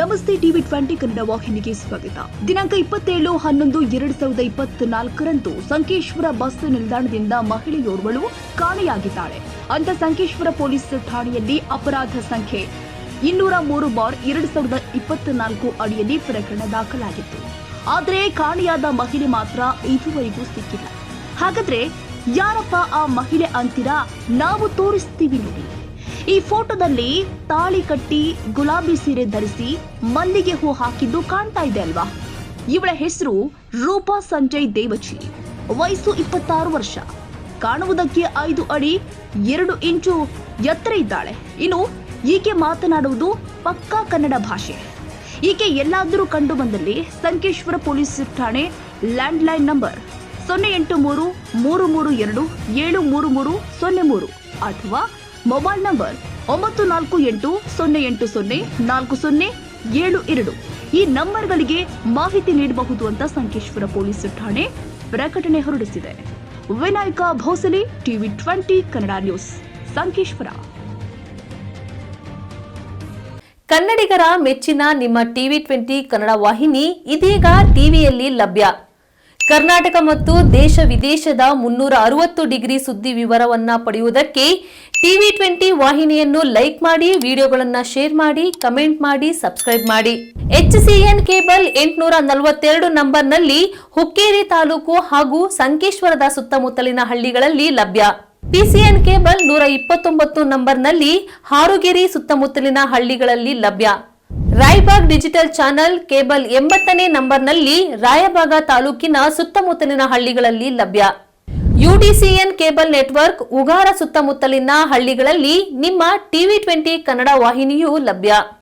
ನಮಸ್ತೆ ಟಿವಿ 20 ಕನ್ನಡ ವಾಹಿನಿಗೆ ಸ್ವಾಗತ. ದಿನಾಂಕ 27/11/2024ರಂದು ಸಂಕೇಶ್ವರ ಬಸ್ ನಿಲ್ದಾಣದಿಂದ ಮಹಿಳೆಯೋರ್ವಳು ಕಾಣೆಯಾಗಿದ್ದಾಳೆ ಅಂತ ಸಂಕೇಶ್ವರ ಪೊಲೀಸ್ ಠಾಣೆಯಲ್ಲಿ ಅಪರಾಧ ಸಂಖ್ಯೆ 203/2024 ಅಡಿಯಲ್ಲಿ ಪ್ರಕರಣ ದಾಖಲಾಗಿತ್ತು. ಆದರೆ ಕಾಣೆಯಾದ ಮಹಿಳೆ ಮಾತ್ರ ಇದುವರೆಗೂ ಸಿಕ್ಕಿಲ್ಲ. ಹಾಗಾದ್ರೆ ಯಾರಪ್ಪ ಆ ಮಹಿಳೆ ಅಂತೀರಾ? ನಾವು ತೋರಿಸ್ತೀವಿ ನೋಡಿ. ಈ ಫೋಟೋದಲ್ಲಿ ತಾಳಿ ಕಟ್ಟಿ ಗುಲಾಬಿ ಸೀರೆ ಧರಿಸಿ ಮಲ್ಲಿಗೆ ಹೂ ಹಾಕಿದ್ದು ಕಾಣ್ತಾ ಇದೆ ಅಲ್ವಾ? ಇವಳ ಹೆಸರು ರೂಪಾ ಸಂಜಯ್ ದೇವಚಿ. ವಯಸ್ಸು 26 ವರ್ಷ. ಕಾಣುವುದಕ್ಕೆ 5 ಅಡಿ 2 ಇಂಚು ಎತ್ತರ ಇದ್ದಾಳೆ. ಇನ್ನು ಈಕೆ ಮಾತನಾಡುವುದು ಪಕ್ಕಾ ಕನ್ನಡ ಭಾಷೆ. ಈಕೆ ಎಲ್ಲಾದರೂ ಕಂಡು ಬಂದಲ್ಲಿ ಸಂಕೇಶ್ವರ ಪೊಲೀಸ್ ಠಾಣೆ ಲ್ಯಾಂಡ್ಲೈನ್ ನಂಬರ್ 08432733003 ಅಥವಾ ಮೊಬೈಲ್ ನಂಬರ್ 9480804072 ಈ ನಂಬರ್ಗಳಿಗೆ ಮಾಹಿತಿ ನೀಡಬಹುದು ಅಂತ ಸಂಕೇಶ್ವರ ಪೊಲೀಸ್ ಠಾಣೆ ಪ್ರಕಟಣೆ ಹೊರಡಿಸಿದೆ. Vinayaka Bhosale, TV 20 Kannada news, Sankeshwar. ಕನ್ನಡಿಗರ ಮೆಚ್ಚಿನ ನಿಮ್ಮ ಟಿವಿ 20 ಕನ್ನಡ ವಾಹಿನಿ ಇದೀಗ ಟಿವಿಯಲ್ಲಿ ಲಭ್ಯ. ಕರ್ನಾಟಕ ಮತ್ತು ದೇಶ ವಿದೇಶದ 360 ಡಿಗ್ರಿ ಸುದ್ದಿ ವಿವರವನ್ನ ಪಡೆಯುವುದಕ್ಕೆ ಟಿವಿ 20 ವಾಹಿನಿಯನ್ನು ಲೈಕ್ ಮಾಡಿ, ವಿಡಿಯೋಗಳನ್ನು ಶೇರ್ ಮಾಡಿ, ಕಮೆಂಟ್ ಮಾಡಿ, ಸಬ್ಸ್ಕ್ರೈಬ್ ಮಾಡಿ. HCN ಕೇಬಲ್ 842 ನಂಬರ್ನಲ್ಲಿ ಹುಕ್ಕೇರಿ ತಾಲೂಕು ಹಾಗೂ ಸಂಕೇಶ್ವರದ ಸುತ್ತಮುತ್ತಲಿನ ಹಳ್ಳಿಗಳಲ್ಲಿ ಲಭ್ಯ. PCN ಕೇಬಲ್ 129 ನಂಬರ್ನಲ್ಲಿ ಹಾರುಗೆರೆ ಸುತ್ತಮುತ್ತಲಿನ ಹಳ್ಳಿಗಳಲ್ಲಿ ಲಭ್ಯ. ರಾಯಬಾಗ್ ಡಿಜಿಟಲ್ ಚಾನೆಲ್ ಕೇಬಲ್ 80ನೇ ನಂಬರ್ನಲ್ಲಿ ರಾಯಬಾಗ ತಾಲೂಕಿನ ಸುತ್ತಮುತ್ತಲಿನ ಹಳ್ಳಿಗಳಲ್ಲಿ ಲಭ್ಯ. UDCN ಕೇಬಲ್ ನೆಟ್ವರ್ಕ್ ಉಗಾರ ಸುತ್ತಮುತ್ತಲಿನ ಹಳ್ಳಿಗಳಲ್ಲಿ ನಿಮ್ಮ ಟಿವಿ 20 ಕನ್ನಡ ವಾಹಿನಿಯೂ ಲಭ್ಯ.